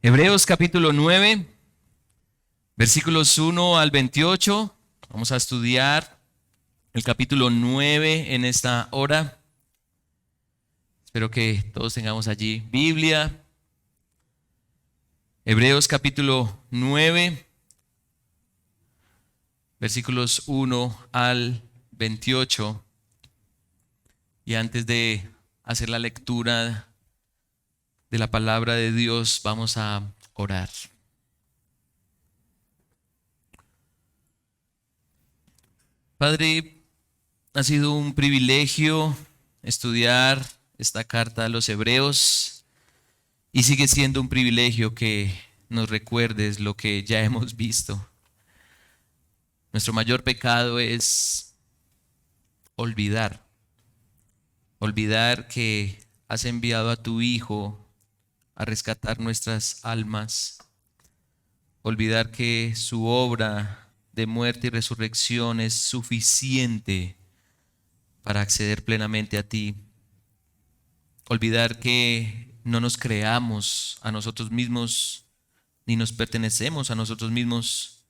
Hebreos capítulo 9, versículos 1 al 28. Vamos a estudiar el capítulo 9 en esta hora. Espero que todos tengamos allí Biblia. Hebreos capítulo 9, versículos 1 al 28. Y antes de hacer la lectura de la palabra de Dios, vamos a orar. Padre, ha sido un privilegio estudiar esta carta a los Hebreos y sigue siendo un privilegio que nos recuerdes lo que ya hemos visto. Nuestro mayor pecado es olvidar que has enviado a tu Hijo a rescatar nuestras almas, olvidar que su obra de muerte y resurrección es suficiente para acceder plenamente a ti, olvidar que no nos creamos a nosotros mismos ni nos pertenecemos a nosotros mismos,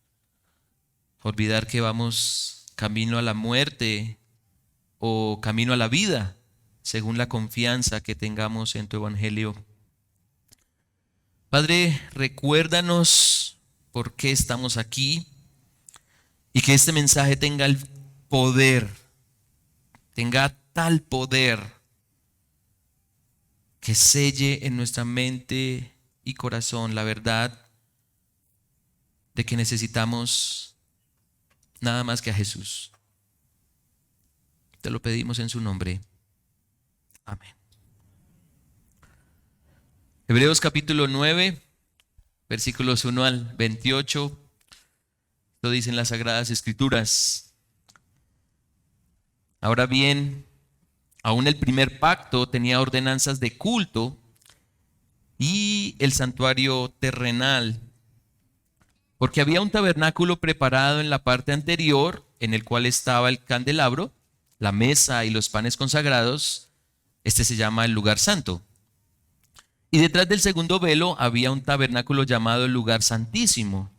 olvidar que vamos camino a la muerte o camino a la vida según la confianza que tengamos en tu evangelio. Padre, recuérdanos por qué estamos aquí y que este mensaje tenga el poder, tenga tal poder que selle en nuestra mente y corazón la verdad de que necesitamos nada más que a Jesús. Te lo pedimos en su nombre. Amén. Hebreos capítulo 9, versículos 1 al 28. Lo dicen las Sagradas Escrituras. Ahora bien, aún el primer pacto tenía ordenanzas de culto y el santuario terrenal, porque había un tabernáculo preparado en la parte anterior, en el cual estaba el candelabro, la mesa y los panes consagrados. Este se llama el lugar santo. Y detrás del segundo velo había un tabernáculo llamado el lugar santísimo,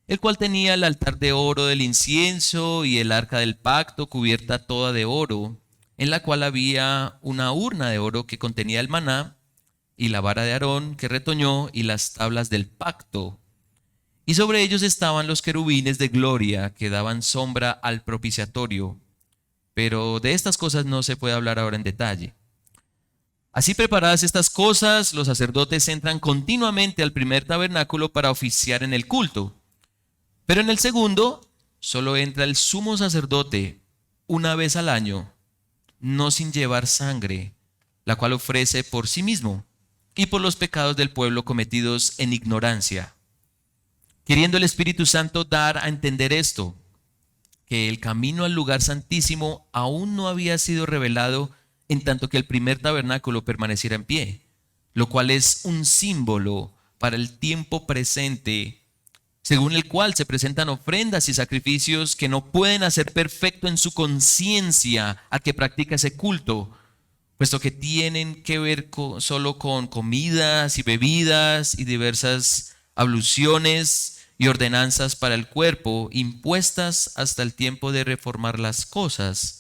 el cual tenía el altar de oro del incienso y el arca del pacto cubierta toda de oro, en la cual había una urna de oro que contenía el maná y la vara de Aarón que retoñó y las tablas del pacto. Y sobre ellos estaban los querubines de gloria que daban sombra al propiciatorio. Pero de estas cosas no se puede hablar ahora en detalle. Así preparadas estas cosas, los sacerdotes entran continuamente al primer tabernáculo para oficiar en el culto. Pero en el segundo, solo entra el sumo sacerdote una vez al año, no sin llevar sangre, la cual ofrece por sí mismo y por los pecados del pueblo cometidos en ignorancia. Queriendo el Espíritu Santo dar a entender esto, que el camino al lugar santísimo aún no había sido revelado en tanto que el primer tabernáculo permaneciera en pie, lo cual es un símbolo para el tiempo presente, según el cual se presentan ofrendas y sacrificios que no pueden hacer perfecto en su conciencia al que practica ese culto, puesto que tienen que ver solo con comidas y bebidas y diversas abluciones y ordenanzas para el cuerpo, impuestas hasta el tiempo de reformar las cosas.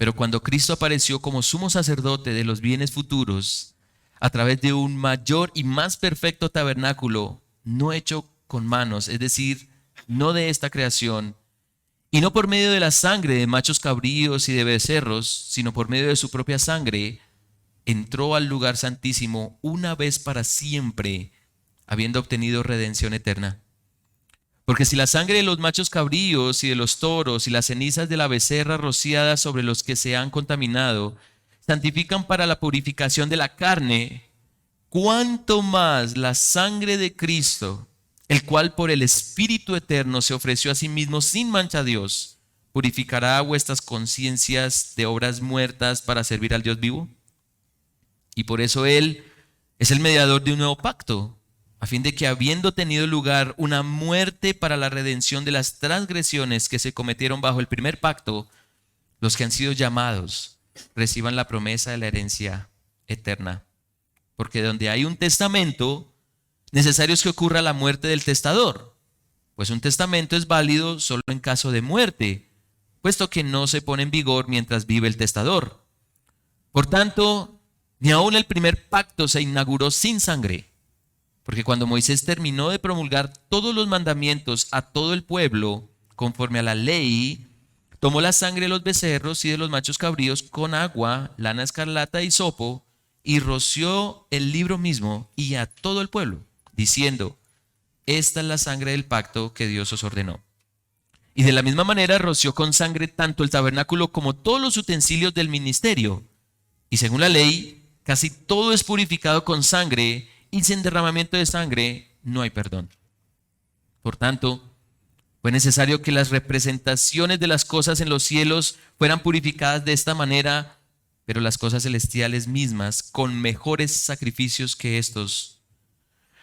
Pero cuando Cristo apareció como sumo sacerdote de los bienes futuros, a través de un mayor y más perfecto tabernáculo, no hecho con manos, es decir, no de esta creación, y no por medio de la sangre de machos cabríos y de becerros, sino por medio de su propia sangre, entró al lugar santísimo una vez para siempre, habiendo obtenido redención eterna. Porque si la sangre de los machos cabríos y de los toros y las cenizas de la becerra rociadas sobre los que se han contaminado santifican para la purificación de la carne, cuánto más la sangre de Cristo, el cual por el Espíritu eterno se ofreció a sí mismo sin mancha a Dios, purificará vuestras conciencias de obras muertas para servir al Dios vivo. Y por eso Él es el mediador de un nuevo pacto, a fin de que habiendo tenido lugar una muerte para la redención de las transgresiones que se cometieron bajo el primer pacto, los que han sido llamados reciban la promesa de la herencia eterna. Porque donde hay un testamento, necesario es que ocurra la muerte del testador, pues un testamento es válido solo en caso de muerte, puesto que no se pone en vigor mientras vive el testador. Por tanto, ni aun el primer pacto se inauguró sin sangre, porque cuando Moisés terminó de promulgar todos los mandamientos a todo el pueblo, conforme a la ley, tomó la sangre de los becerros y de los machos cabríos con agua, lana escarlata y hisopo, y roció el libro mismo y a todo el pueblo, diciendo: esta es la sangre del pacto que Dios os ordenó. Y de la misma manera roció con sangre tanto el tabernáculo como todos los utensilios del ministerio. Y según la ley, casi todo es purificado con sangre, y sin derramamiento de sangre no hay perdón. Por tanto, fue necesario que las representaciones de las cosas en los cielos fueran purificadas de esta manera, pero las cosas celestiales mismas con mejores sacrificios que estos.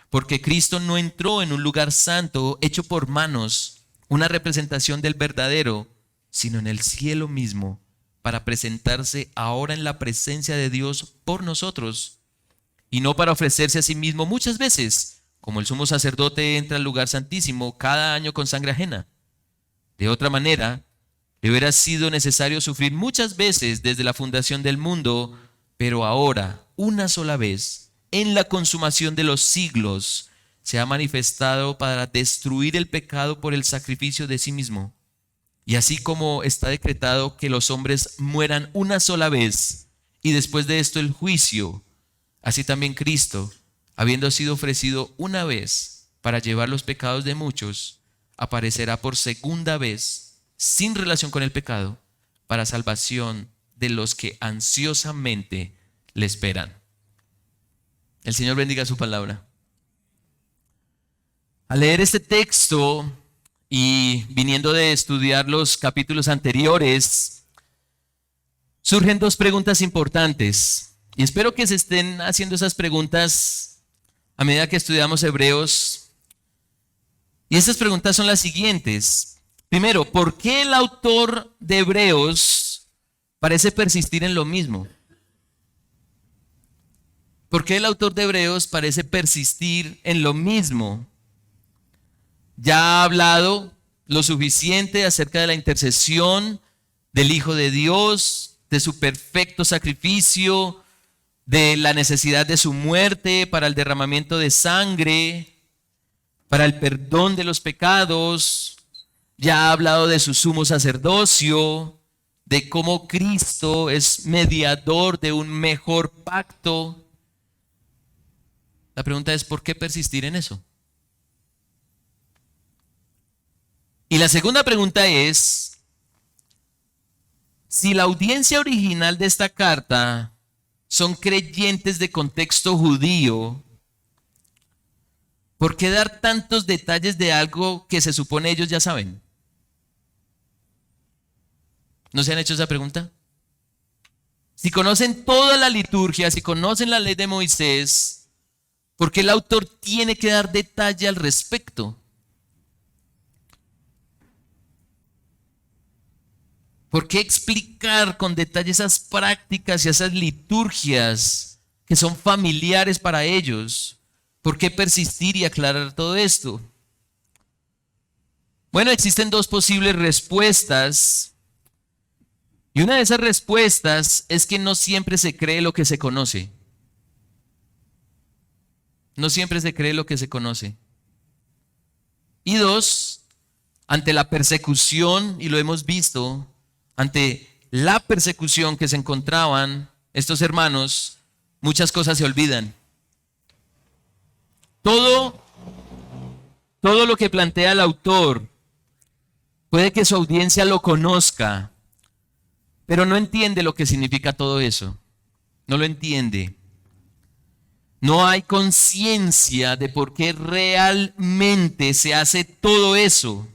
Porque Cristo no entró en un lugar santo hecho por manos, una representación del verdadero, sino en el cielo mismo, para presentarse ahora en la presencia de Dios por nosotros, y no para ofrecerse a sí mismo muchas veces, como el sumo sacerdote entra al lugar santísimo cada año con sangre ajena. De otra manera, le hubiera sido necesario sufrir muchas veces desde la fundación del mundo, pero ahora, una sola vez, en la consumación de los siglos, se ha manifestado para destruir el pecado por el sacrificio de sí mismo. Y así como está decretado que los hombres mueran una sola vez, y después de esto el juicio, así también Cristo, habiendo sido ofrecido una vez para llevar los pecados de muchos, aparecerá por segunda vez, sin relación con el pecado, para salvación de los que ansiosamente le esperan. El Señor bendiga su palabra. Al leer este texto y viniendo de estudiar los capítulos anteriores, surgen dos preguntas importantes. Y espero que se estén haciendo esas preguntas a medida que estudiamos Hebreos. Y estas preguntas son las siguientes. Primero, ¿por qué el autor de Hebreos parece persistir en lo mismo? ¿Por qué el autor de Hebreos parece persistir en lo mismo? Ya ha hablado lo suficiente acerca de la intercesión del Hijo de Dios, de su perfecto sacrificio, de la necesidad de su muerte para el derramamiento de sangre, para el perdón de los pecados. Ya ha hablado de su sumo sacerdocio, de cómo Cristo es mediador de un mejor pacto. La pregunta es, ¿por qué persistir en eso? Y la segunda pregunta es, si la audiencia original de esta carta son creyentes de contexto judío, ¿por qué dar tantos detalles de algo que se supone ellos ya saben? ¿No se han hecho esa pregunta? Si conocen toda la liturgia, si conocen la ley de Moisés, ¿por qué el autor tiene que dar detalle al respecto? ¿Por qué explicar con detalle esas prácticas y esas liturgias que son familiares para ellos? ¿Por qué persistir y aclarar todo esto? Bueno, existen dos posibles respuestas. Y una de esas respuestas es que no siempre se cree lo que se conoce. No siempre se cree lo que se conoce. Y dos, ante la persecución, y lo hemos visto, ante la persecución que se encontraban estos hermanos, muchas cosas se olvidan. Todo lo que plantea el autor, puede que su audiencia lo conozca, pero no entiende lo que significa todo eso. No lo entiende. No hay conciencia de por qué realmente se hace todo eso.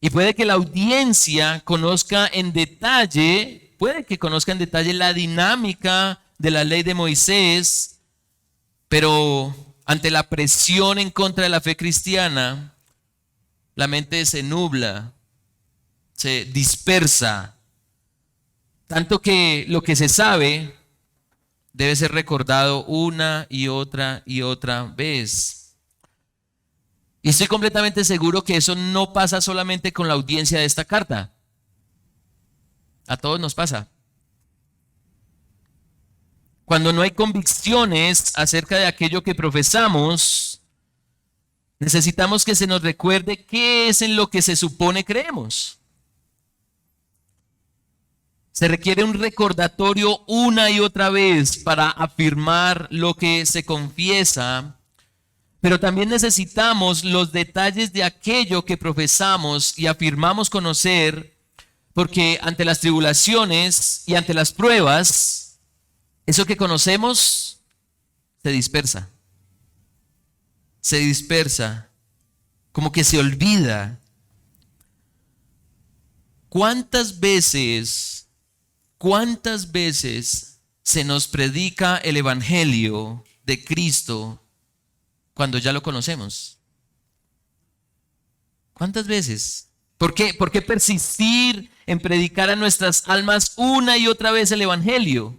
Y puede que la audiencia conozca en detalle, la dinámica de la ley de Moisés, pero ante la presión en contra de la fe cristiana, la mente se nubla, se dispersa, tanto que lo que se sabe debe ser recordado una y otra vez. Y estoy completamente seguro que eso no pasa solamente con la audiencia de esta carta. A todos nos pasa. Cuando no hay convicciones acerca de aquello que profesamos, necesitamos que se nos recuerde qué es en lo que se supone creemos. Se requiere un recordatorio una y otra vez para afirmar lo que se confiesa, pero también necesitamos los detalles de aquello que profesamos y afirmamos conocer, porque ante las tribulaciones y ante las pruebas, eso que conocemos se dispersa. Se dispersa, como que se olvida. ¿Cuántas veces se nos predica el evangelio de Cristo cuando ya lo conocemos? ¿Cuántas veces? ¿Por qué persistir en predicar a nuestras almas una y otra vez el evangelio?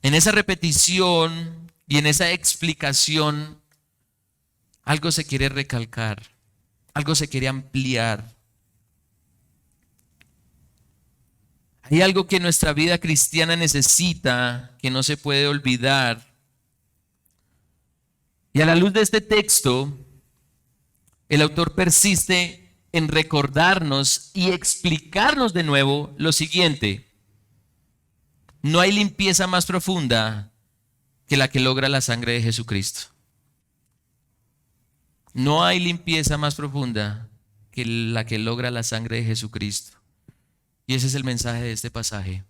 En esa repetición y en esa explicación, algo se quiere recalcar, algo se quiere ampliar. Hay algo que nuestra vida cristiana necesita, que no se puede olvidar. Y a la luz de este texto, el autor persiste en recordarnos y explicarnos de nuevo lo siguiente: no hay limpieza más profunda que la que logra la sangre de Jesucristo. No hay limpieza más profunda que la que logra la sangre de Jesucristo. Y ese es el mensaje de este pasaje.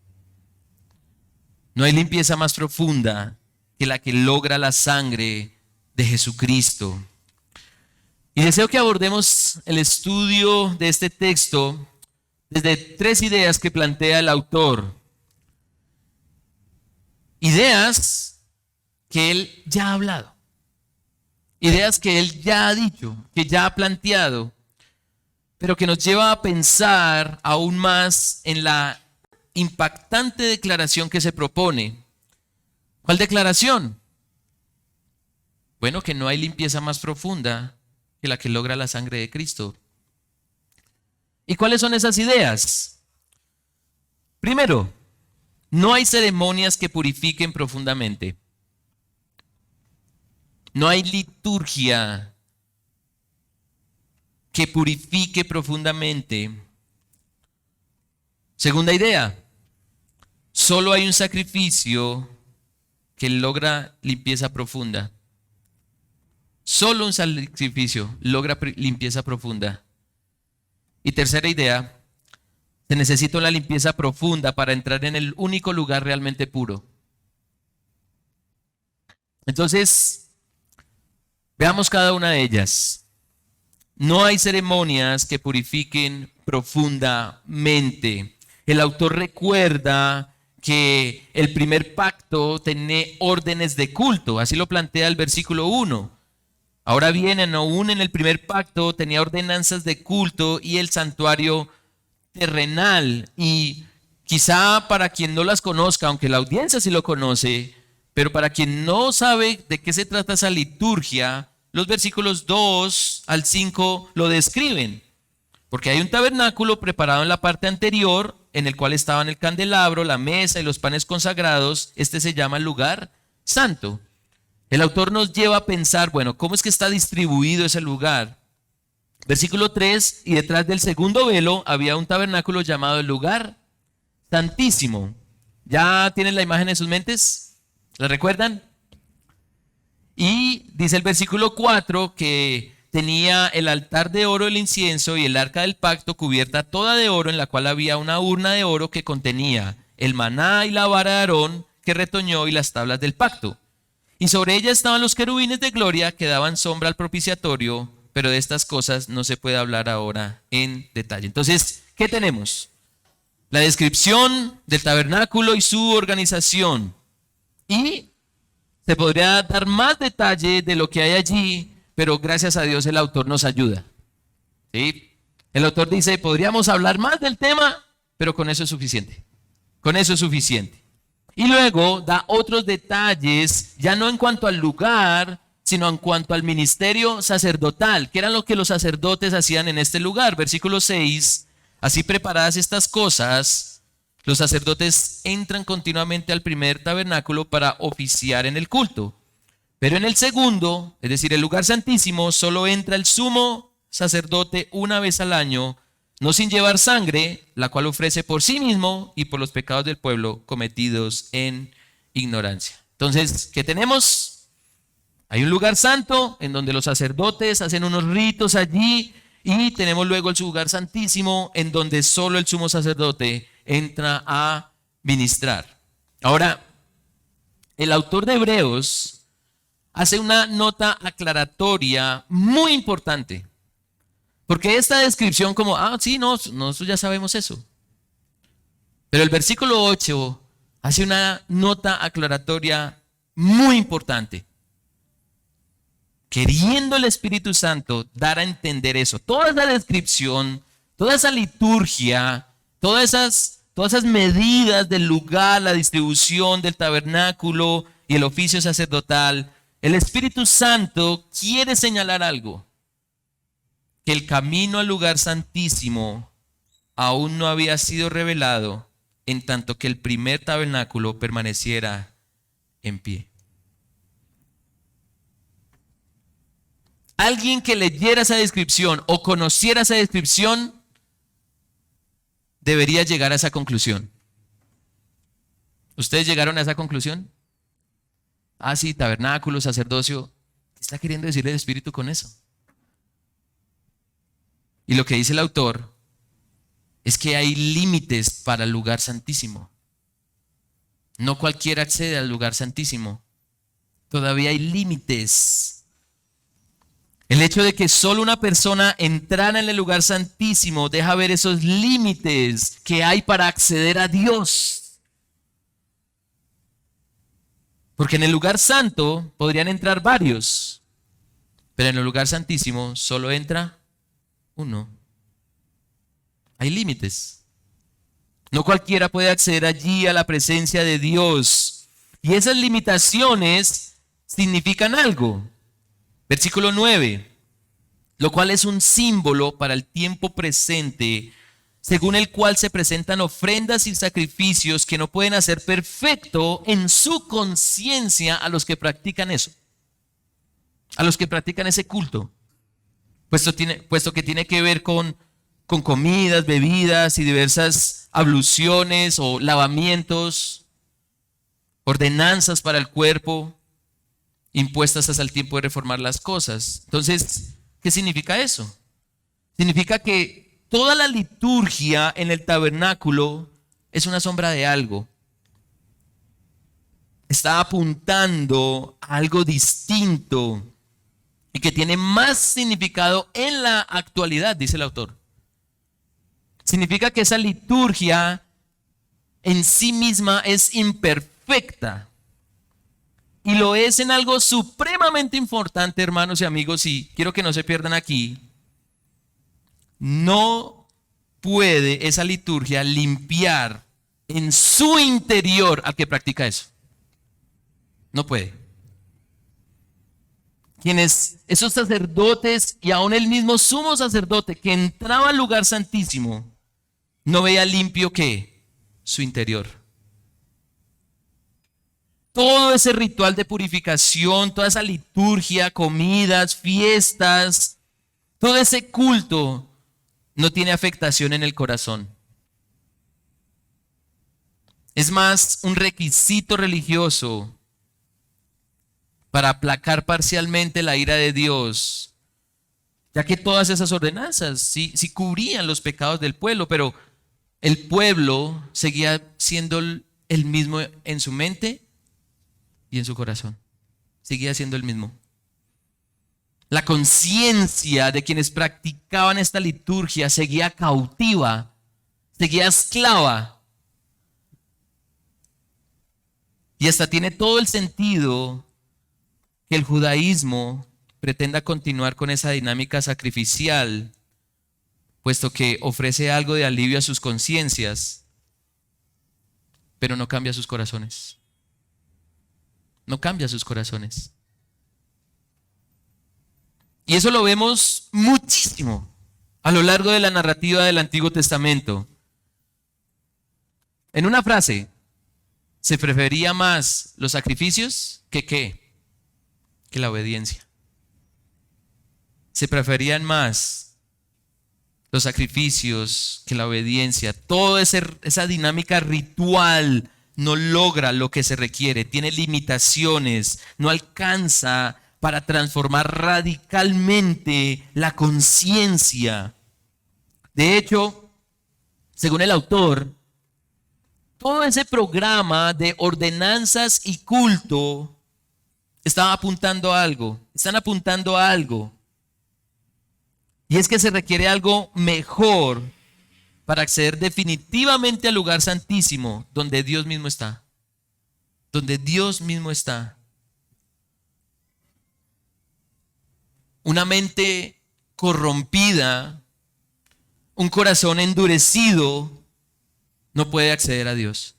No hay limpieza más profunda que la que logra la sangre de Jesucristo. Y deseo que abordemos el estudio de este texto desde tres ideas que plantea el autor. Ideas que él ya ha hablado. Ideas que él ya ha dicho, que ya ha planteado, pero que nos lleva a pensar aún más en la impactante declaración que se propone. ¿Cuál declaración? Bueno, que no hay limpieza más profunda que la que logra la sangre de Cristo. ¿Y cuáles son esas ideas? Primero, no hay ceremonias que purifiquen profundamente. No hay liturgia que purifique profundamente. Segunda idea, solo hay un sacrificio que logra limpieza profunda. Solo un sacrificio logra limpieza profunda. Y tercera idea, se necesita una limpieza profunda para entrar en el único lugar realmente puro. Entonces, veamos cada una de ellas. No hay ceremonias que purifiquen profundamente. El autor recuerda que el primer pacto tenía órdenes de culto, así lo plantea el versículo 1. Ahora bien, aún en el primer pacto tenía ordenanzas de culto y el santuario terrenal. Y quizá para quien no las conozca, aunque la audiencia sí lo conoce, pero para quien no sabe de qué se trata esa liturgia, los versículos 2 al 5 lo describen. Porque hay un tabernáculo preparado en la parte anterior, en el cual estaban el candelabro, la mesa y los panes consagrados. Este se llama el lugar santo. El autor nos lleva a pensar, bueno, ¿cómo es que está distribuido ese lugar? Versículo 3, y detrás del segundo velo había un tabernáculo llamado el lugar santísimo. ¿Ya tienen la imagen en sus mentes? ¿La recuerdan? Y dice el versículo 4 que tenía el altar de oro, el incienso y el arca del pacto cubierta toda de oro, en la cual había una urna de oro que contenía el maná y la vara de Aarón que retoñó y las tablas del pacto. Y sobre ella estaban los querubines de gloria que daban sombra al propiciatorio, pero de estas cosas no se puede hablar ahora en detalle. Entonces, ¿qué tenemos? La descripción del tabernáculo y su organización. Y se podría dar más detalle de lo que hay allí, pero gracias a Dios el autor nos ayuda. ¿Sí? El autor dice, podríamos hablar más del tema, pero con eso es suficiente. Con eso es suficiente. Y luego da otros detalles, ya no en cuanto al lugar, sino en cuanto al ministerio sacerdotal, que era lo que los sacerdotes hacían en este lugar. Versículo 6, así preparadas estas cosas, los sacerdotes entran continuamente al primer tabernáculo para oficiar en el culto. Pero en el segundo, es decir, el lugar santísimo, solo entra el sumo sacerdote una vez al año, no sin llevar sangre, la cual ofrece por sí mismo y por los pecados del pueblo cometidos en ignorancia. Entonces, ¿qué tenemos? Hay un lugar santo en donde los sacerdotes hacen unos ritos allí, y tenemos luego el lugar santísimo en donde solo el sumo sacerdote entra a ministrar. Ahora, el autor de Hebreos hace una nota aclaratoria muy importante. Porque esta descripción como, sí, nosotros ya sabemos eso. Pero el versículo 8 hace una nota aclaratoria muy importante. Queriendo el Espíritu Santo dar a entender eso. Toda esa descripción, toda esa liturgia, todas esas medidas del lugar, la distribución del tabernáculo y el oficio sacerdotal, el Espíritu Santo quiere señalar algo. Que el camino al lugar santísimo aún no había sido revelado, en tanto que el primer tabernáculo permaneciera en pie. Alguien que leyera esa descripción o conociera esa descripción debería llegar a esa conclusión. ¿Ustedes llegaron a esa conclusión? Sí, tabernáculo, sacerdocio. ¿Qué está queriendo decir el Espíritu con eso? Y lo que dice el autor es que hay límites para el lugar santísimo. No cualquiera accede al lugar santísimo. Todavía hay límites. El hecho de que solo una persona entrara en el lugar santísimo deja ver esos límites que hay para acceder a Dios. Porque en el lugar santo podrían entrar varios, pero en el lugar santísimo solo entra uno. Hay límites. No cualquiera puede acceder allí a la presencia de Dios. Y esas limitaciones significan algo. Versículo 9, lo cual es un símbolo para el tiempo presente, según el cual se presentan ofrendas y sacrificios que no pueden hacer perfecto en su conciencia a los que practican eso, a los que practican ese culto. Puesto que tiene que ver con comidas, bebidas y diversas abluciones o lavamientos, ordenanzas para el cuerpo, impuestas hasta el tiempo de reformar las cosas. Entonces, ¿qué significa eso? Significa que toda la liturgia en el tabernáculo es una sombra de algo. Está apuntando a algo distinto y que tiene más significado en la actualidad, dice el autor. Significa que esa liturgia en sí misma es imperfecta. Y lo es en algo supremamente importante, hermanos y amigos, y quiero que no se pierdan aquí. No puede esa liturgia limpiar en su interior al que practica eso. No puede. Esos sacerdotes y aún el mismo sumo sacerdote que entraba al lugar santísimo, no veía limpio ¿qué? Su interior. Todo ese ritual de purificación, toda esa liturgia, comidas, fiestas, todo ese culto no tiene afectación en el corazón. Es más un requisito religioso para aplacar parcialmente la ira de Dios, ya que todas esas ordenanzas sí cubrían los pecados del pueblo, pero el pueblo seguía siendo el mismo en su mente y en su corazón. Seguía siendo el mismo. La conciencia de quienes practicaban esta liturgia seguía cautiva, seguía esclava. Y hasta tiene todo el sentido que el judaísmo pretenda continuar con esa dinámica sacrificial, puesto que ofrece algo de alivio a sus conciencias. pero no cambia sus corazones. No cambia sus corazones. Y eso lo vemos muchísimo a lo largo de la narrativa del Antiguo Testamento. En una frase, se prefería más los sacrificios que ¿qué? Que la obediencia. Se preferían más los sacrificios que la obediencia. Toda esa dinámica ritual no logra lo que se requiere, tiene limitaciones, no alcanza para transformar radicalmente la conciencia. De hecho, según el autor, todo ese programa de ordenanzas y culto estaba apuntando a algo, están apuntando a algo. Y es que se requiere algo mejor para acceder definitivamente al lugar santísimo donde Dios mismo está. Donde Dios mismo está. Una mente corrompida, un corazón endurecido, no puede acceder a Dios.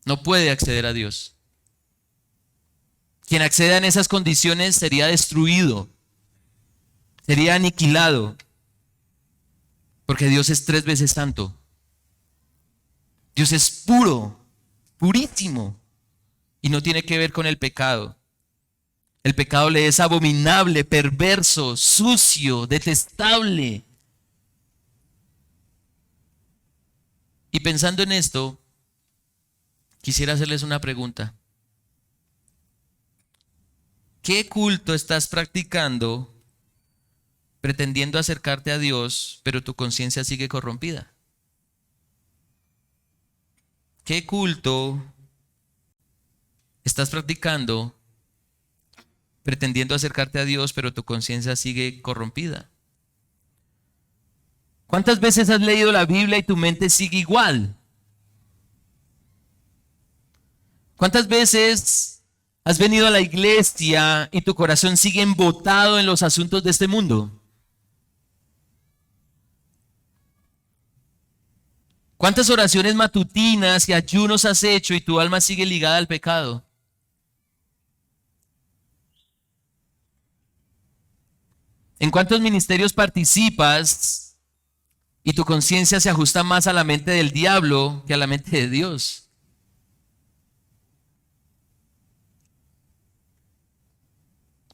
No puede acceder a Dios. Quien acceda en esas condiciones sería destruido, sería aniquilado, porque Dios es 3 veces santo. Dios es puro, purísimo, y no tiene que ver con el pecado. El pecado le es abominable, perverso, sucio, detestable. Y pensando en esto, quisiera hacerles una pregunta. ¿Qué culto estás practicando pretendiendo acercarte a Dios, pero tu conciencia sigue corrompida? ¿Qué culto estás practicando pretendiendo acercarte a Dios, pero tu conciencia sigue corrompida? ¿Cuántas veces has leído la Biblia y tu mente sigue igual? ¿Cuántas veces has venido a la iglesia y tu corazón sigue embotado en los asuntos de este mundo? ¿Cuántas oraciones matutinas y ayunos has hecho y tu alma sigue ligada al pecado? ¿En cuántos ministerios participas y tu conciencia se ajusta más a la mente del diablo que a la mente de Dios?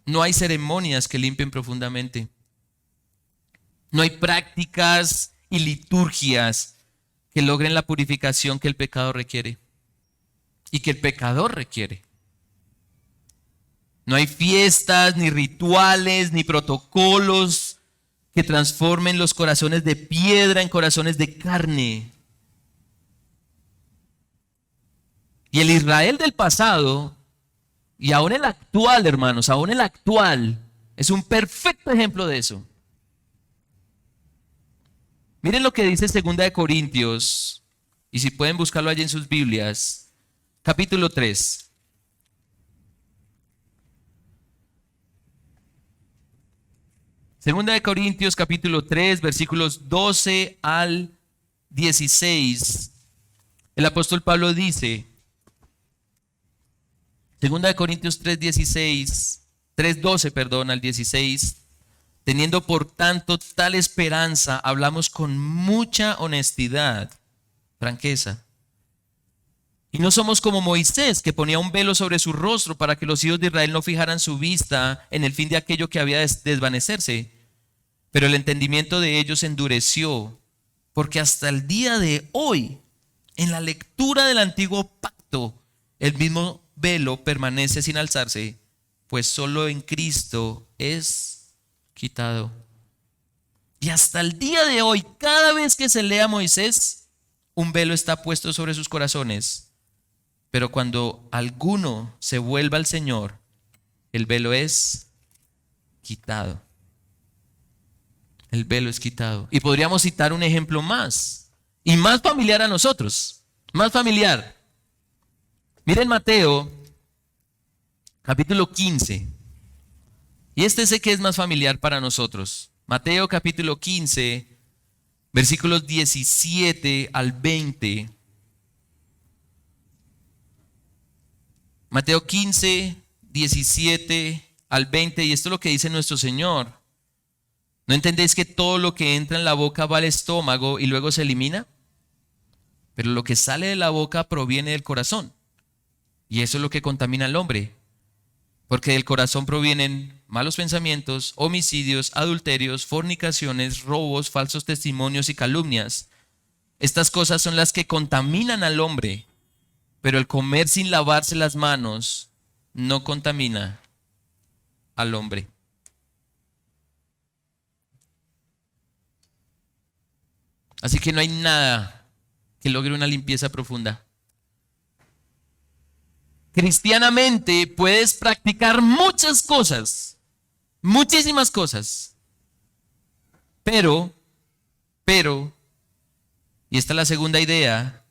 No hay ceremonias que limpien profundamente. No hay prácticas y liturgias que logren la purificación que el pecado requiere y que el pecador requiere. No hay fiestas, ni rituales, ni protocolos que transformen los corazones de piedra en corazones de carne. Y el Israel del pasado, y aún el actual, hermanos, aún el actual, es un perfecto ejemplo de eso. Miren lo que dice 2 de Corintios, y si pueden buscarlo allí en sus Biblias, capítulo 3. Segunda de Corintios capítulo 3, versículos 12 al 16. El apóstol Pablo dice, Segunda de Corintios 3:12, perdón, al 16. Teniendo por tanto tal esperanza, hablamos con mucha honestidad, franqueza. Y no somos como Moisés, que ponía un velo sobre su rostro para que los hijos de Israel no fijaran su vista en el fin de aquello que había de desvanecerse. Pero el entendimiento de ellos se endureció, porque hasta el día de hoy, en la lectura del antiguo pacto, el mismo velo permanece sin alzarse, pues solo en Cristo es quitado. Y hasta el día de hoy, cada vez que se lea a Moisés, un velo está puesto sobre sus corazones. Pero cuando alguno se vuelva al Señor, el velo es quitado. El velo es quitado. Y podríamos citar un ejemplo más, y más familiar a nosotros, más familiar. Miren Mateo, capítulo 15. Y este sé que es más familiar para nosotros. Mateo capítulo 15, versículos 17 al 20. Mateo 15, 17 al 20, y esto es lo que dice nuestro Señor. ¿No entendéis que todo lo que entra en la boca va al estómago y luego se elimina? Pero lo que sale de la boca proviene del corazón. Y eso es lo que contamina al hombre. Porque del corazón provienen malos pensamientos, homicidios, adulterios, fornicaciones, robos, falsos testimonios y calumnias. Estas cosas son las que contaminan al hombre. Pero el comer sin lavarse las manos no contamina al hombre. Así que no hay nada que logre una limpieza profunda. Cristianamente puedes practicar muchas cosas, muchísimas cosas, pero, y esta es la segunda idea,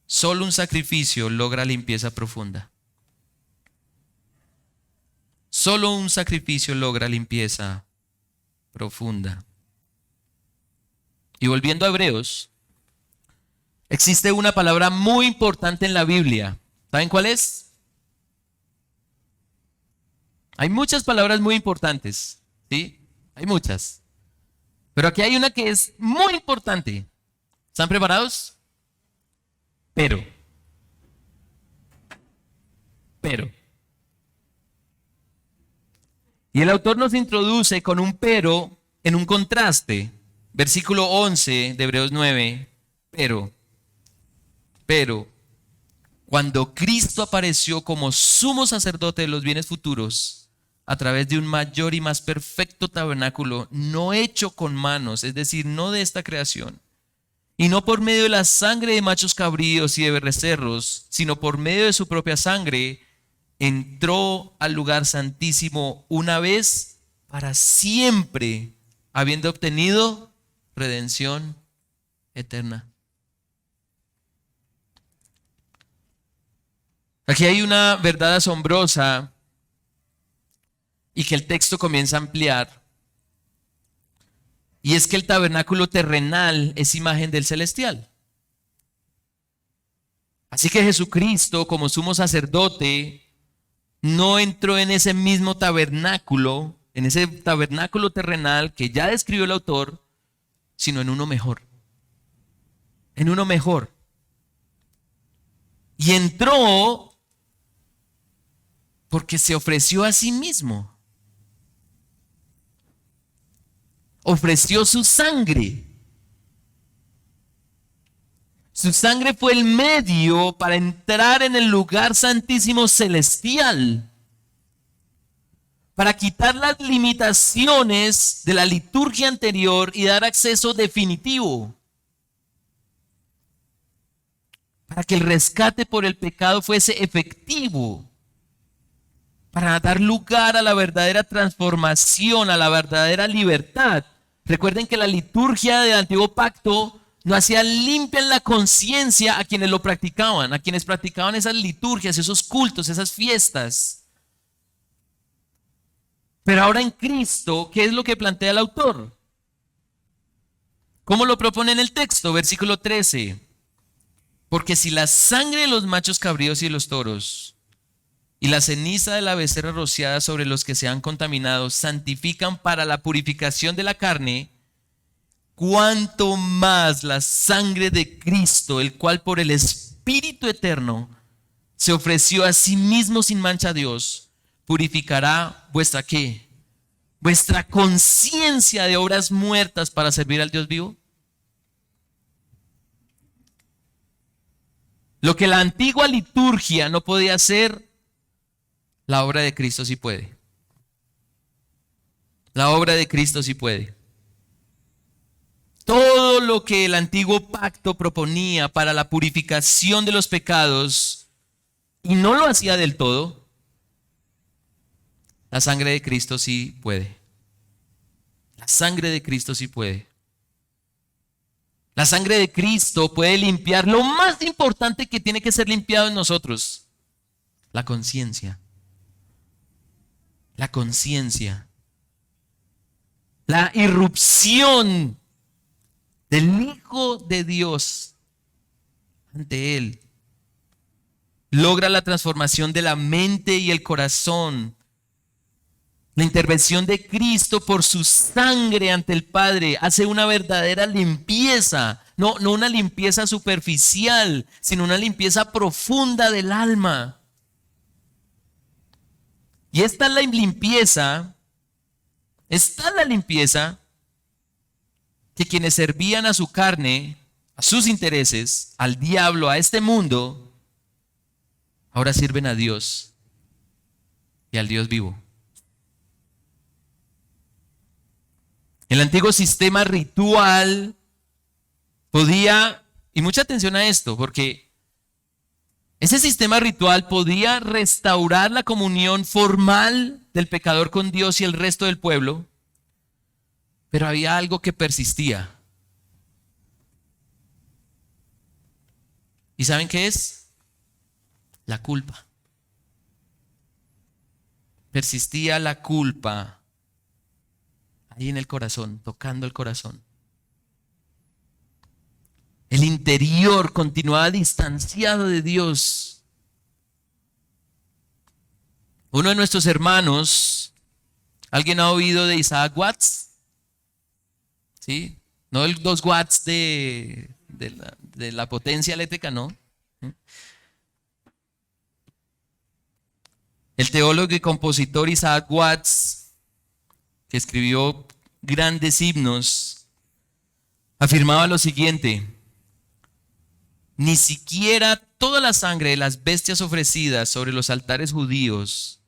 solo un sacrificio logra limpieza profunda. Solo un sacrificio logra limpieza profunda. Y volviendo a Hebreos, existe una palabra muy importante en la Biblia. ¿Saben cuál es? Hay muchas palabras muy importantes, ¿sí? Hay muchas. Pero aquí hay una que es muy importante. ¿Están preparados? Pero. Y el autor nos introduce con un pero en un contraste. Versículo 11 de Hebreos 9. Pero. Cuando Cristo apareció como sumo sacerdote de los bienes futuros, a través de un mayor y más perfecto tabernáculo, no hecho con manos, es decir, no de esta creación, y no por medio de la sangre de machos cabríos y de becerros, sino por medio de su propia sangre, entró al lugar santísimo una vez para siempre, habiendo obtenido redención eterna. Aquí hay una verdad asombrosa y que el texto comienza a ampliar. Y es que el tabernáculo terrenal es imagen del celestial. Así que Jesucristo, como sumo sacerdote, no entró en ese mismo tabernáculo, en ese tabernáculo terrenal que ya describió el autor, sino en uno mejor. En uno mejor. Y entró porque se ofreció a sí mismo. Ofreció su sangre. Su sangre fue el medio para entrar en el lugar santísimo celestial, para quitar las limitaciones de la liturgia anterior y dar acceso definitivo, para que el rescate por el pecado fuese efectivo, para dar lugar a la verdadera transformación, a la verdadera libertad. Recuerden que la liturgia del antiguo pacto no hacía limpia en la conciencia a quienes lo practicaban, a quienes practicaban esas liturgias, esos cultos, esas fiestas. Pero ahora en Cristo, ¿qué es lo que plantea el autor? ¿Cómo lo propone en el texto? Versículo 13. Porque si la sangre de los machos cabríos y de los toros y la ceniza de la becerra rociada sobre los que se han contaminado santifican para la purificación de la carne, cuánto más la sangre de Cristo, el cual por el Espíritu eterno se ofreció a sí mismo sin mancha a Dios, purificará vuestra ¿qué? Vuestra conciencia de obras muertas para servir al Dios vivo. Lo que la antigua liturgia no podía hacer, la obra de Cristo sí puede. La obra de Cristo sí puede. Todo lo que el antiguo pacto proponía para la purificación de los pecados, y no lo hacía del todo, la sangre de Cristo sí puede. La sangre de Cristo sí puede. La sangre de Cristo puede limpiar lo más importante que tiene que ser limpiado en nosotros: la conciencia. La conciencia. La irrupción del Hijo de Dios ante Él. logra la transformación de la mente y el corazón. La intervención de Cristo por su sangre ante el Padre hace una verdadera limpieza, no una limpieza superficial, sino una limpieza profunda del alma. Y esta es la limpieza que quienes servían a su carne, a sus intereses, al diablo, a este mundo, ahora sirven a Dios y al Dios vivo. El antiguo sistema ritual podía, y mucha atención a esto, porque ese sistema ritual podía restaurar la comunión formal del pecador con Dios y el resto del pueblo, pero había algo que persistía. ¿Y saben qué es? La culpa. Persistía la culpa ahí en el corazón, tocando el corazón. El interior continuaba distanciado de Dios. Uno de nuestros hermanos, ¿alguien ha oído de Isaac Watts? ¿Sí? No el 2 watts de la potencia eléctrica, no. El teólogo y compositor Isaac Watts, que escribió grandes himnos, afirmaba lo siguiente: ni siquiera toda la sangre de las bestias ofrecidas sobre los altares judíos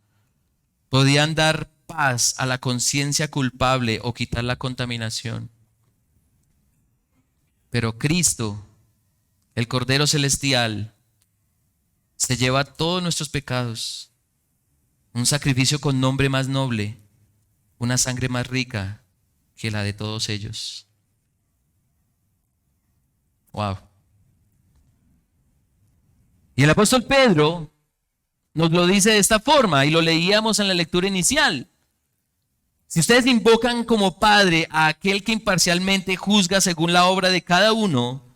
podían dar paz a la conciencia culpable o quitar la contaminación. Pero Cristo, el Cordero Celestial, se lleva todos nuestros pecados, un sacrificio con nombre más noble, una sangre más rica que la de todos ellos. Wow. Y el apóstol Pedro nos lo dice de esta forma, y lo leíamos en la lectura inicial. Si ustedes invocan como Padre a aquel que imparcialmente juzga según la obra de cada uno,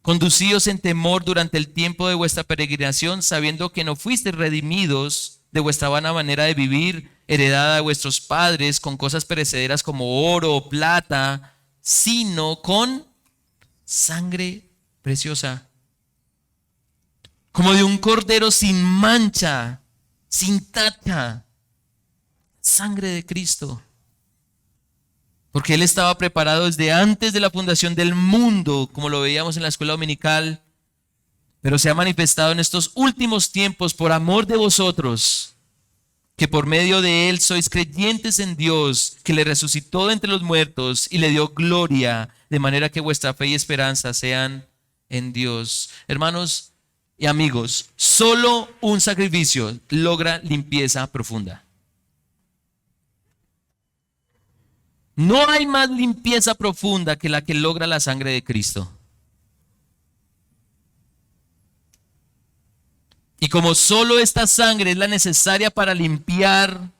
conducíos en temor durante el tiempo de vuestra peregrinación, sabiendo que no fuisteis redimidos de vuestra vana manera de vivir, heredada de vuestros padres, con cosas perecederas como oro o plata, sino con sangre preciosa, como de un cordero sin mancha, sin tacha, sangre de Cristo. Porque Él estaba preparado desde antes de la fundación del mundo, como lo veíamos en la escuela dominical, pero se ha manifestado en estos últimos tiempos por amor de vosotros, que por medio de Él sois creyentes en Dios, que le resucitó de entre los muertos y le dio gloria, de manera que vuestra fe y esperanza sean en Dios. Hermanos y amigos, solo un sacrificio logra limpieza profunda. No hay más limpieza profunda que la que logra la sangre de Cristo. Y como solo esta sangre es la necesaria para limpiar,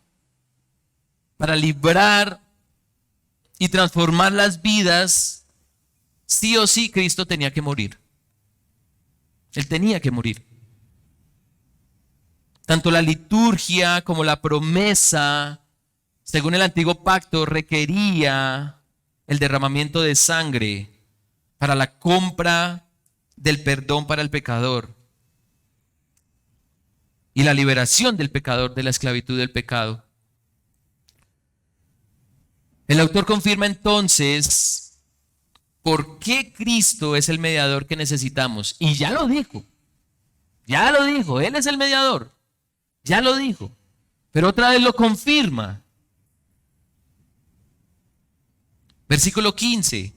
para librar y transformar las vidas, sí o sí Cristo tenía que morir. Él tenía que morir. Tanto la liturgia como la promesa, según el antiguo pacto, requería el derramamiento de sangre para la compra del perdón para el pecador y la liberación del pecador de la esclavitud del pecado. El autor confirma entonces por qué Cristo es el mediador que necesitamos. Y ya lo dijo, Él es el mediador, ya lo dijo, pero otra vez lo confirma. Versículo 15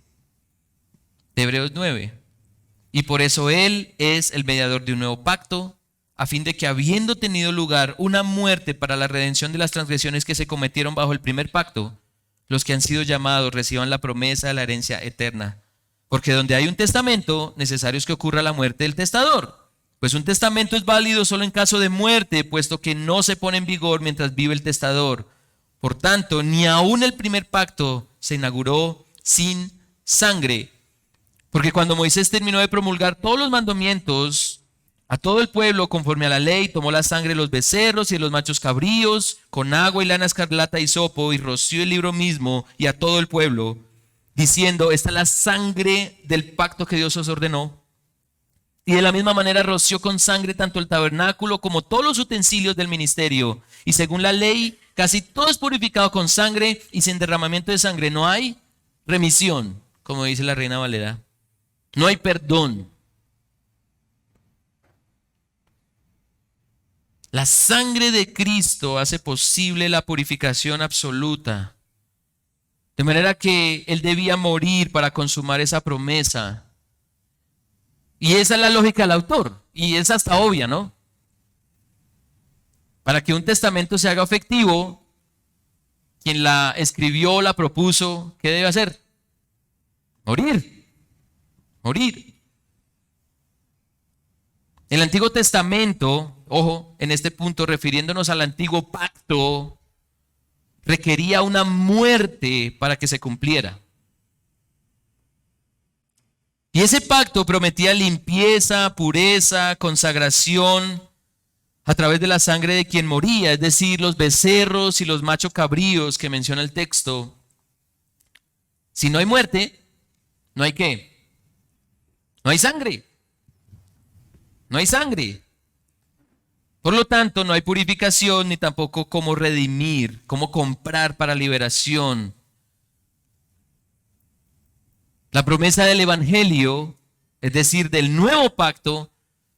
de Hebreos 9. Y por eso Él es el mediador de un nuevo pacto, a fin de que, habiendo tenido lugar una muerte para la redención de las transgresiones que se cometieron bajo el primer pacto, los que han sido llamados reciban la promesa de la herencia eterna. Porque donde hay un testamento, necesario es que ocurra la muerte del testador. Pues un testamento es válido solo en caso de muerte, puesto que no se pone en vigor mientras vive el testador. Por tanto, ni aún el primer pacto se inauguró sin sangre. Porque cuando Moisés terminó de promulgar todos los mandamientos, A todo el pueblo, conforme a la ley, tomó la sangre de los becerros y de los machos cabríos, con agua y lana escarlata y hisopo, y roció el libro mismo y a todo el pueblo, diciendo: esta es la sangre del pacto que Dios os ordenó. Y de la misma manera roció con sangre tanto el tabernáculo como todos los utensilios del ministerio. Y según la ley, casi todo es purificado con sangre, y sin derramamiento de sangre no hay remisión, como dice la Reina Valera. No hay perdón. La sangre de Cristo hace posible la purificación absoluta. De manera que Él debía morir para consumar esa promesa. Y esa es la lógica del autor. Y es hasta obvia, ¿no? Para que un testamento se haga efectivo, quien la escribió, la propuso, ¿qué debe hacer? Morir. Morir. El Antiguo Testamento, ojo, en este punto refiriéndonos al antiguo pacto, requería una muerte para que se cumpliera. Y ese pacto prometía limpieza, pureza, consagración a través de la sangre de quien moría, es decir, los becerros y los machos cabríos que menciona el texto. Si no hay muerte, ¿no hay qué? No hay sangre. No hay sangre. Por lo tanto, no hay purificación ni tampoco cómo redimir, cómo comprar para liberación. La promesa del Evangelio, es decir, del nuevo pacto,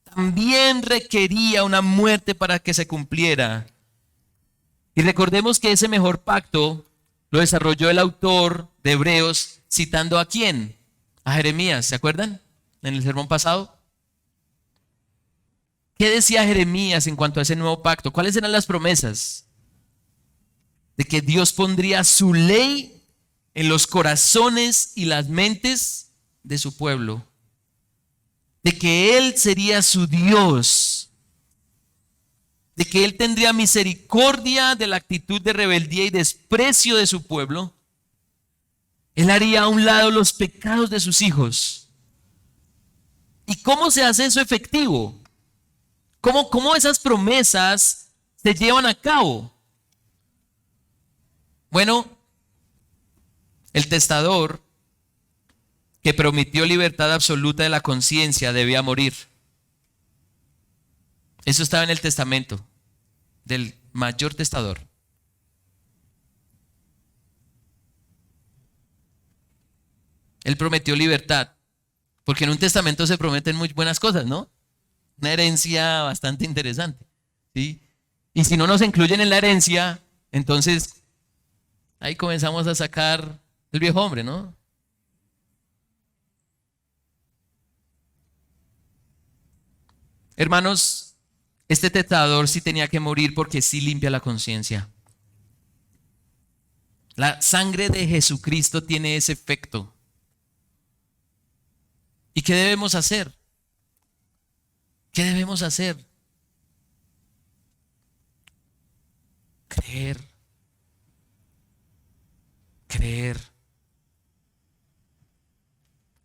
también requería una muerte para que se cumpliera. Y recordemos que ese mejor pacto lo desarrolló el autor de Hebreos, citando ¿a quién? A Jeremías, ¿se acuerdan? En el sermón pasado. ¿Qué decía Jeremías en cuanto a ese nuevo pacto? ¿Cuáles eran las promesas? De que Dios pondría su ley en los corazones y las mentes de su pueblo. De que Él sería su Dios. De que Él tendría misericordia de la actitud de rebeldía y desprecio de su pueblo. Él haría a un lado los pecados de sus hijos. ¿Y cómo se hace eso efectivo? ¿Cómo esas promesas se llevan a cabo? Bueno, el testador que prometió libertad absoluta de la conciencia debía morir. Eso estaba en el testamento del mayor testador. Él prometió libertad, porque en un testamento se prometen muy buenas cosas, ¿no? Una herencia bastante interesante, ¿sí? Y si no nos incluyen en la herencia, entonces ahí comenzamos a sacar el viejo hombre, ¿no? Hermanos, este tentador sí tenía que morir porque sí limpia la conciencia. La sangre de Jesucristo tiene ese efecto. ¿Y qué debemos hacer? ¿Qué debemos hacer? Creer. Creer.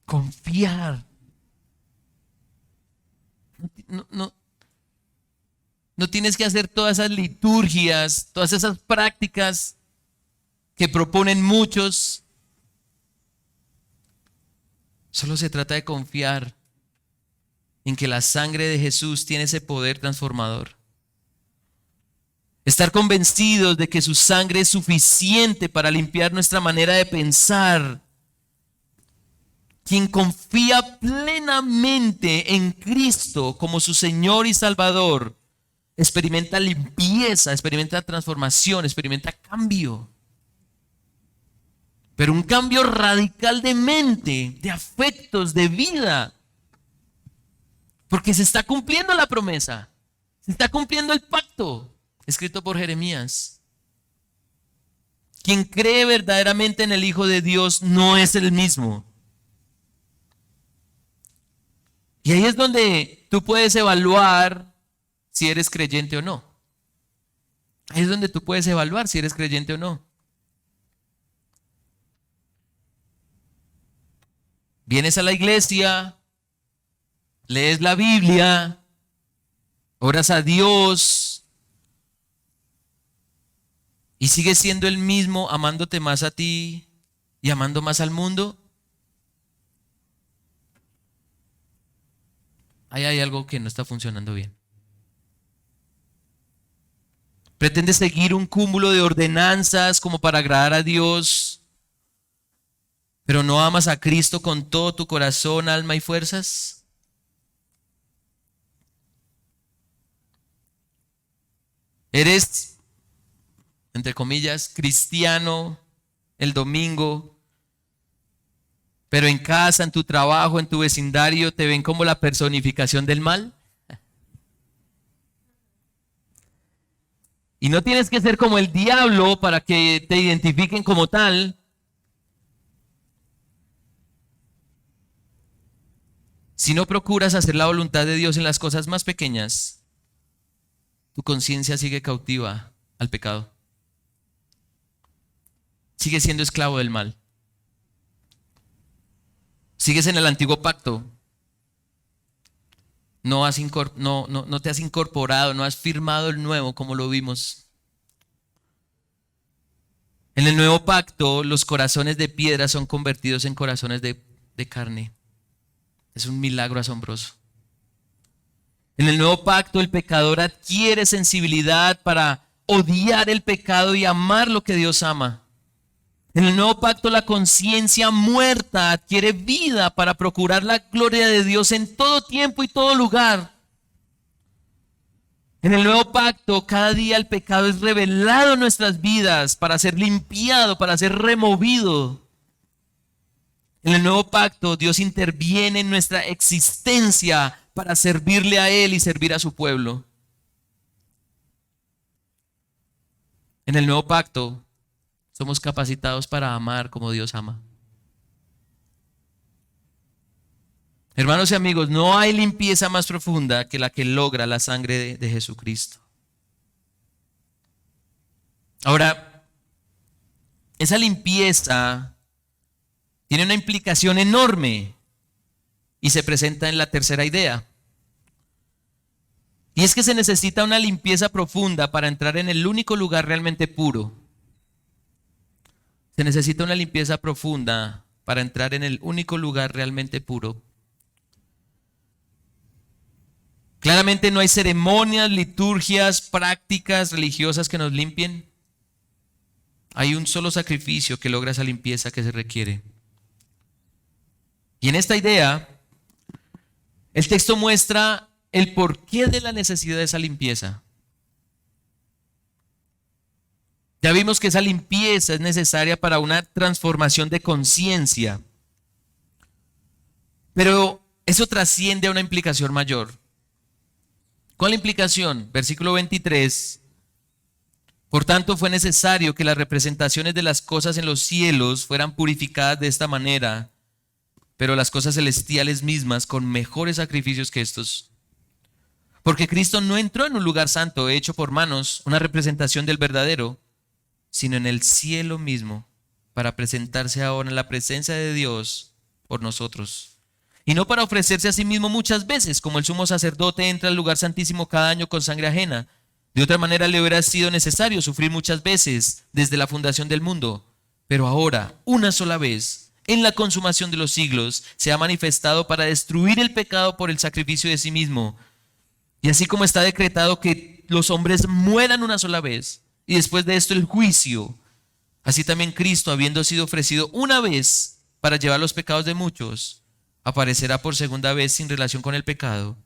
Confiar. No tienes que hacer todas esas liturgias, todas esas prácticas que proponen muchos. Solo se trata de confiar en que la sangre de Jesús tiene ese poder transformador. Estar convencidos de que su sangre es suficiente para limpiar nuestra manera de pensar. Quien confía plenamente en Cristo como su Señor y Salvador, experimenta limpieza, experimenta transformación, experimenta cambio. Pero un cambio radical de mente, de afectos, de vida. Porque se está cumpliendo la promesa. Se está cumpliendo el pacto escrito por Jeremías. Quien cree verdaderamente en el Hijo de Dios no es el mismo. Y ahí es donde tú puedes evaluar si eres creyente o no. Ahí es donde tú puedes evaluar si eres creyente o no. Vienes a la iglesia, lees la Biblia, oras a Dios y sigues siendo el mismo, amándote más a ti y amando más al mundo, ahí hay algo que no está funcionando bien. Pretendes seguir un cúmulo de ordenanzas como para agradar a Dios, pero no amas a Cristo con todo tu corazón, alma y fuerzas. Eres, entre comillas, cristiano el domingo, pero en casa, en tu trabajo, en tu vecindario, te ven como la personificación del mal. Y no tienes que ser como el diablo para que te identifiquen como tal. Si no procuras hacer la voluntad de Dios en las cosas más pequeñas, tu conciencia sigue cautiva al pecado. Sigues siendo esclavo del mal. Sigues en el antiguo pacto. No te has incorporado, no has firmado el nuevo como lo vimos. En el nuevo pacto, los corazones de piedra son convertidos en corazones de carne. Es un milagro asombroso. En el nuevo pacto, el pecador adquiere sensibilidad para odiar el pecado y amar lo que Dios ama. En el nuevo pacto, la conciencia muerta adquiere vida para procurar la gloria de Dios en todo tiempo y todo lugar. En el nuevo pacto, cada día el pecado es revelado en nuestras vidas para ser limpiado, para ser removido. En el nuevo pacto, Dios interviene en nuestra existencia para servirle a Él y servir a su pueblo. En el nuevo pacto, somos capacitados para amar como Dios ama. Hermanos y amigos, no hay limpieza más profunda que la que logra la sangre de Jesucristo. Ahora, esa limpieza tiene una implicación enorme y se presenta en la tercera idea. Y es que se necesita una limpieza profunda para entrar en el único lugar realmente puro. Se necesita una limpieza profunda para entrar en el único lugar realmente puro. Claramente no hay ceremonias, liturgias, prácticas religiosas que nos limpien. Hay un solo sacrificio que logra esa limpieza que se requiere. Y en esta idea, el texto muestra el porqué de la necesidad de esa limpieza. Ya vimos que esa limpieza es necesaria para una transformación de conciencia. Pero eso trasciende a una implicación mayor. ¿Cuál implicación? Versículo 23. Por tanto, fue necesario que las representaciones de las cosas en los cielos fueran purificadas de esta manera, pero las cosas celestiales mismas con mejores sacrificios que estos. Porque Cristo no entró en un lugar santo hecho por manos, una representación del verdadero, sino en el cielo mismo, para presentarse ahora en la presencia de Dios por nosotros. Y no para ofrecerse a sí mismo muchas veces, como el sumo sacerdote entra al lugar santísimo cada año con sangre ajena. De otra manera le hubiera sido necesario sufrir muchas veces desde la fundación del mundo. Pero ahora, una sola vez, en la consumación de los siglos, se ha manifestado para destruir el pecado por el sacrificio de sí mismo. Y así como está decretado que los hombres mueran una sola vez, y después de esto el juicio, así también Cristo, habiendo sido ofrecido una vez para llevar los pecados de muchos, aparecerá por segunda vez sin relación con el pecado,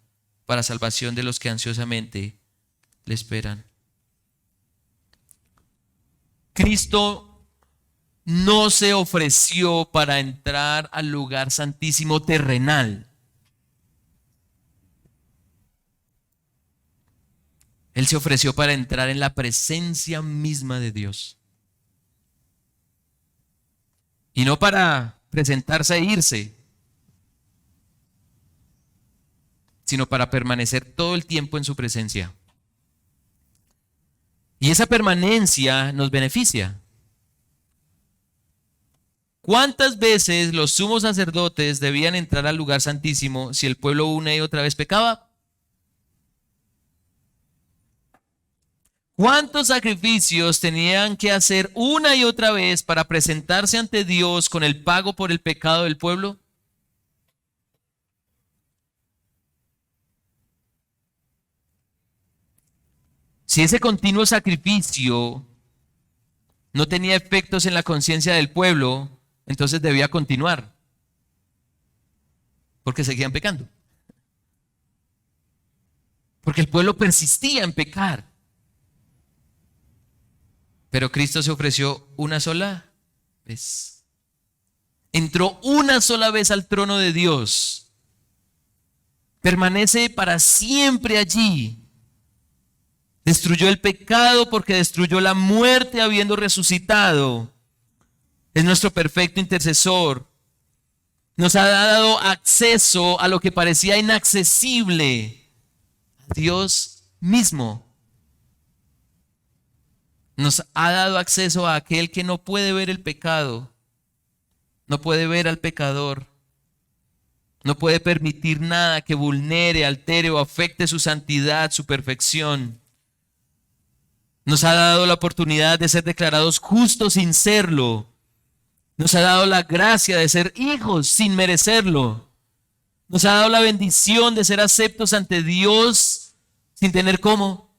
para salvación de los que ansiosamente le esperan. Cristo no se ofreció para entrar al lugar santísimo terrenal. Él se ofreció para entrar en la presencia misma de Dios. Y no para presentarse e irse, sino para permanecer todo el tiempo en su presencia. Y esa permanencia nos beneficia. ¿Cuántas veces los sumos sacerdotes debían entrar al lugar santísimo si el pueblo una y otra vez pecaba? ¿Cuántos sacrificios tenían que hacer una y otra vez para presentarse ante Dios con el pago por el pecado del pueblo? Si ese continuo sacrificio no tenía efectos en la conciencia del pueblo, entonces debía continuar, porque seguían pecando. Porque el pueblo persistía en pecar. Pero Cristo se ofreció una sola vez. Entró una sola vez al trono de Dios. Permanece para siempre allí. Destruyó el pecado porque destruyó la muerte habiendo resucitado. Es nuestro perfecto intercesor. Nos ha dado acceso a lo que parecía inaccesible. Dios mismo nos ha dado acceso a aquel que no puede ver el pecado, no puede ver al pecador, no puede permitir nada que vulnere, altere o afecte su santidad, su perfección. Nos ha dado la oportunidad de ser declarados justos sin serlo. Nos ha dado la gracia de ser hijos sin merecerlo. Nos ha dado la bendición de ser aceptos ante Dios sin tener cómo.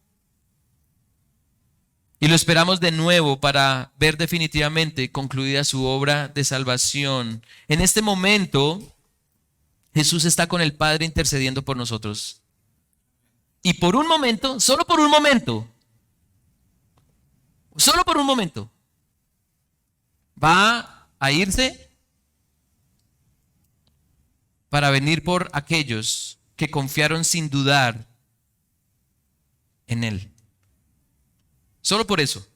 Y lo esperamos de nuevo para ver definitivamente concluida su obra de salvación. En este momento, Jesús está con el Padre intercediendo por nosotros. Y por un momento, solo por un momento, va a irse para venir por aquellos que confiaron sin dudar en Él. Solo por eso.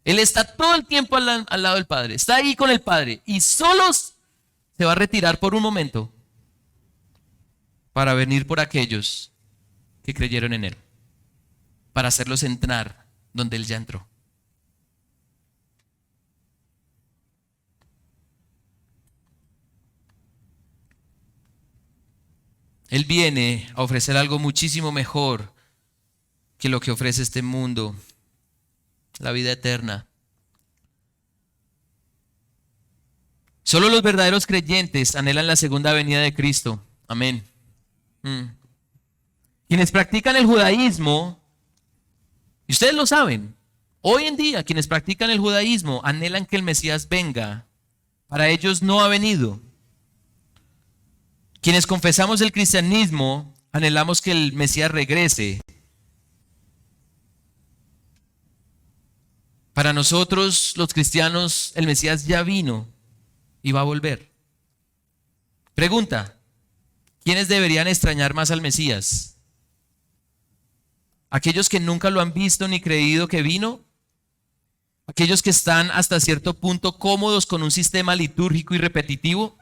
Él está todo el tiempo al lado del Padre. Está ahí con el Padre. Y solo se va a retirar por un momento para venir por aquellos que creyeron en Él. Para hacerlos entrar donde Él ya entró. Él viene a ofrecer algo muchísimo mejor que lo que ofrece este mundo, la vida eterna. Solo los verdaderos creyentes anhelan la segunda venida de Cristo. Amén. Quienes practican el judaísmo, y ustedes lo saben, hoy en día quienes practican el judaísmo anhelan que el Mesías venga. Para ellos no ha venido. Quienes confesamos el cristianismo anhelamos que el Mesías regrese. Para nosotros, los cristianos, el Mesías ya vino y va a volver. Pregunta: ¿quiénes deberían extrañar más al Mesías? ¿Aquellos que nunca lo han visto ni creído que vino? ¿Aquellos que están hasta cierto punto cómodos con un sistema litúrgico y repetitivo?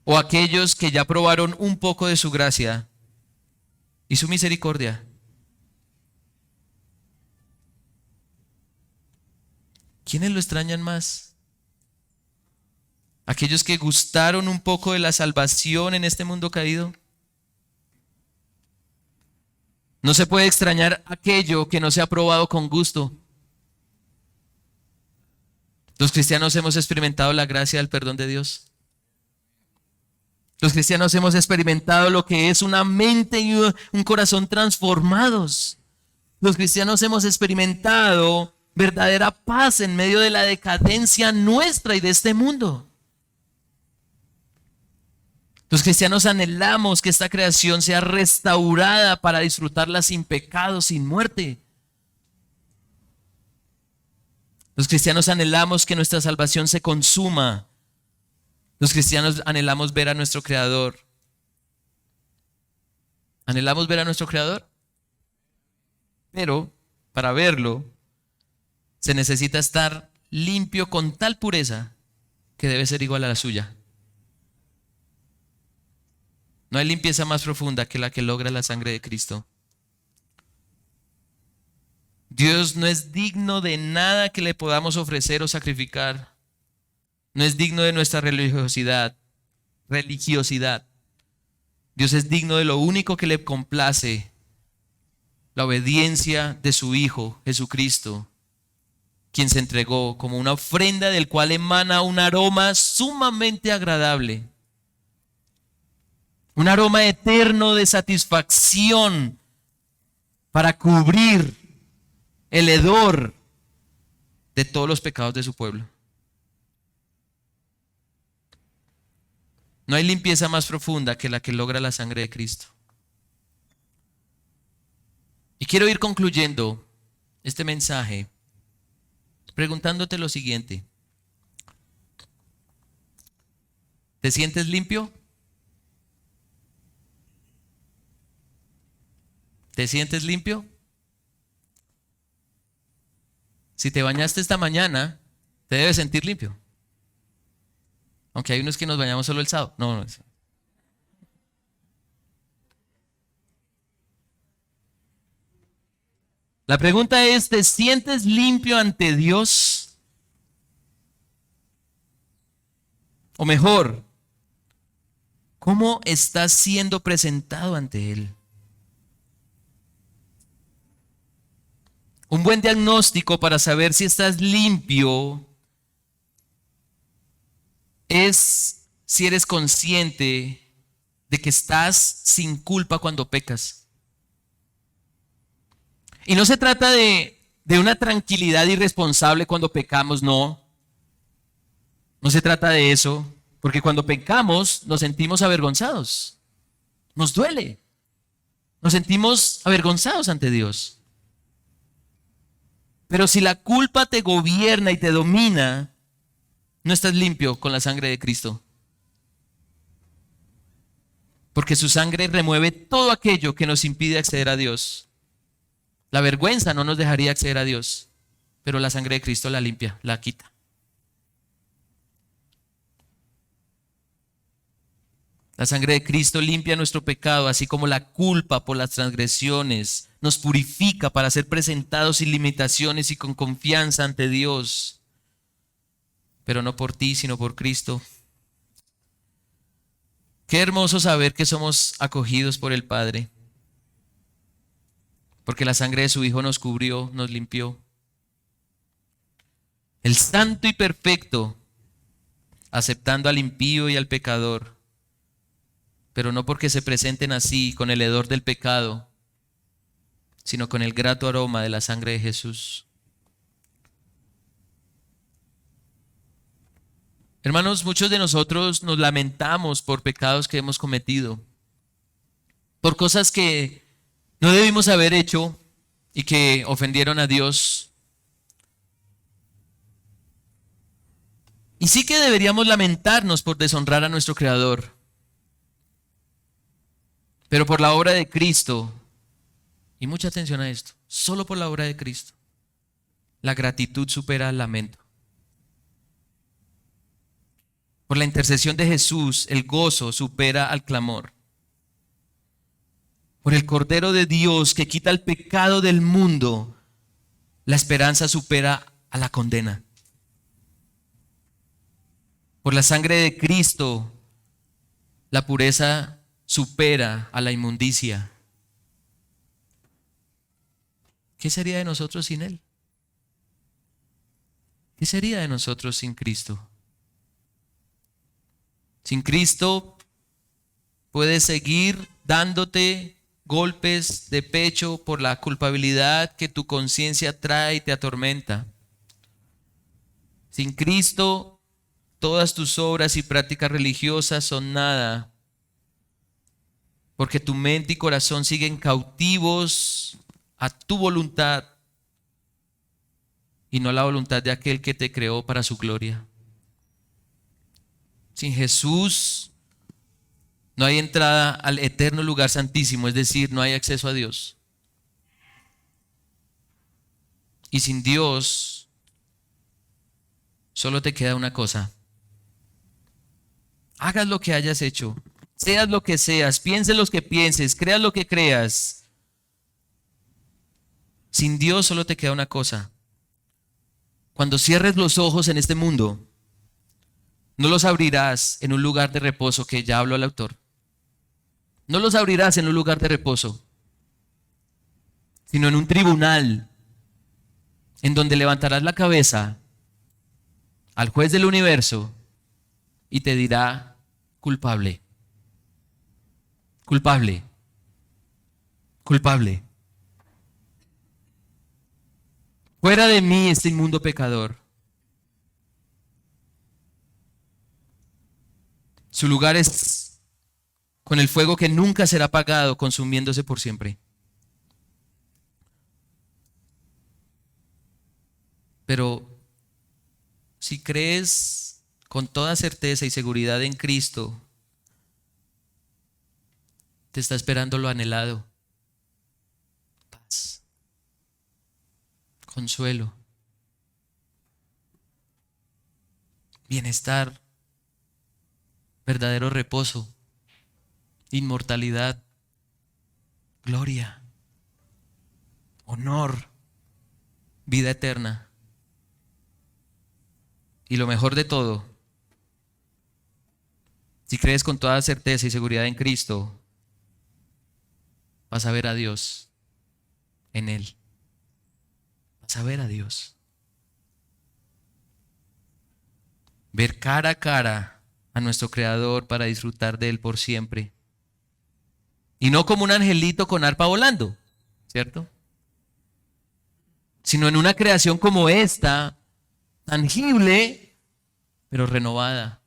¿O aquellos que ya probaron un poco de su gracia y su misericordia? ¿Quiénes lo extrañan más? ¿Aquellos que gustaron un poco de la salvación en este mundo caído? No se puede extrañar aquello que no se ha probado con gusto. Los cristianos hemos experimentado la gracia del perdón de Dios. Los cristianos hemos experimentado lo que es una mente y un corazón transformados. Los cristianos hemos experimentado verdadera paz en medio de la decadencia nuestra y de este mundo. Los cristianos anhelamos que esta creación sea restaurada para disfrutarla sin pecado, sin muerte. Los cristianos anhelamos que nuestra salvación se consuma. Los cristianos anhelamos ver a nuestro Creador. ¿Anhelamos ver a nuestro Creador? Pero para verlo se necesita estar limpio con tal pureza que debe ser igual a la suya. No hay limpieza más profunda que la que logra la sangre de Cristo. Dios no es digno de nada que le podamos ofrecer o sacrificar. No es digno de nuestra religiosidad. Dios es digno de lo único que le complace. la obediencia de su Hijo Jesucristo, quien se entregó como una ofrenda del cual emana un aroma sumamente agradable, un aroma eterno de satisfacción para cubrir el hedor de todos los pecados de su pueblo. No hay limpieza más profunda que la que logra la sangre de Cristo. Y quiero ir concluyendo este mensaje preguntándote lo siguiente. ¿Te sientes limpio? ¿Te sientes limpio? Si te bañaste esta mañana, te debes sentir limpio. Aunque hay unos que nos bañamos solo el sábado. No. La pregunta es, ¿te sientes limpio ante Dios? O mejor, ¿cómo estás siendo presentado ante Él? Un buen diagnóstico para saber si estás limpio es si eres consciente de que estás sin culpa cuando pecas. Y no se trata de una tranquilidad irresponsable cuando pecamos, no. No se trata de eso, porque cuando pecamos nos sentimos avergonzados. Nos duele. Nos sentimos avergonzados ante Dios. Pero si la culpa te gobierna y te domina, no estás limpio con la sangre de Cristo. Porque su sangre remueve todo aquello que nos impide acceder a Dios. La vergüenza no nos dejaría acceder a Dios, pero la sangre de Cristo la limpia, la quita. La sangre de Cristo limpia nuestro pecado, así como la culpa por las transgresiones. Nos purifica para ser presentados sin limitaciones y con confianza ante Dios. Pero no por ti, sino por Cristo. Qué hermoso saber que somos acogidos por el Padre. Porque la sangre de su Hijo nos cubrió, nos limpió. El santo y perfecto, aceptando al impío y al pecador, pero no porque se presenten así con el hedor del pecado, sino con el grato aroma de la sangre de Jesús. Hermanos, muchos de nosotros nos lamentamos por pecados que hemos cometido, por cosas que no debimos haber hecho y que ofendieron a Dios. Y sí que deberíamos lamentarnos por deshonrar a nuestro Creador. Pero por la obra de Cristo, y mucha atención a esto, solo por la obra de Cristo, la gratitud supera al lamento. Por la intercesión de Jesús, el gozo supera al clamor. Por el Cordero de Dios que quita el pecado del mundo, la esperanza supera a la condena. Por la sangre de Cristo, la pureza supera a la inmundicia. ¿Qué sería de nosotros sin Él? ¿Qué sería de nosotros sin Cristo? Sin Cristo puedes seguir dándote golpes de pecho por la culpabilidad que tu conciencia trae y te atormenta. Sin Cristo, todas tus obras y prácticas religiosas son nada, porque tu mente y corazón siguen cautivos a tu voluntad y no a la voluntad de aquel que te creó para su gloria. Sin Jesús no hay entrada al eterno lugar santísimo, es decir, no hay acceso a Dios. Y sin Dios solo te queda una cosa. Hagas lo que hayas hecho, seas lo que seas, pienses lo que pienses, creas lo que creas. Sin Dios solo te queda una cosa. Cuando cierres los ojos en este mundo, no los abrirás en un lugar de reposo, que ya habló el autor. No los abrirás en un lugar de reposo. sino en un tribunal en donde levantarás la cabeza al juez del universo y te dirá: culpable, culpable, culpable. Fuera de mí este inmundo pecador. Su lugar es con el fuego que nunca será apagado, consumiéndose por siempre. Pero si crees con toda certeza y seguridad en Cristo, te está esperando lo anhelado: paz, consuelo, bienestar, verdadero reposo, inmortalidad, gloria, honor, vida eterna. Y lo mejor de todo, si crees con toda certeza y seguridad en Cristo, vas a ver a Dios en Él. Vas a ver a Dios. Ver cara a cara a nuestro Creador para disfrutar de Él por siempre. Y no como un angelito con arpa volando, ¿cierto? Sino en una creación como esta, tangible, pero renovada.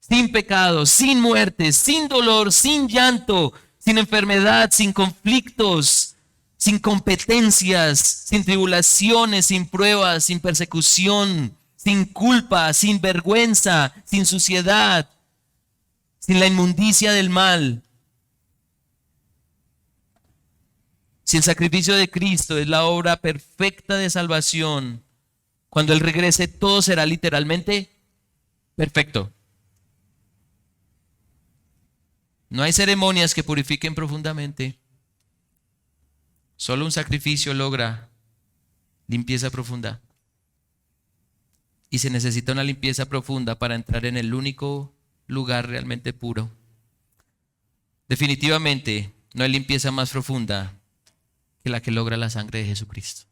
Sin pecado, sin muerte, sin dolor, sin llanto, sin enfermedad, sin conflictos, sin competencias, sin tribulaciones, sin pruebas, sin persecución, sin culpa, sin vergüenza, sin suciedad, sin la inmundicia del mal. Si el sacrificio de Cristo es la obra perfecta de salvación, cuando Él regrese todo será literalmente perfecto. No hay ceremonias que purifiquen profundamente. Solo un sacrificio logra limpieza profunda. Y se necesita una limpieza profunda para entrar en el único lugar realmente puro. Definitivamente no hay limpieza más profunda que la que logra la sangre de Jesucristo.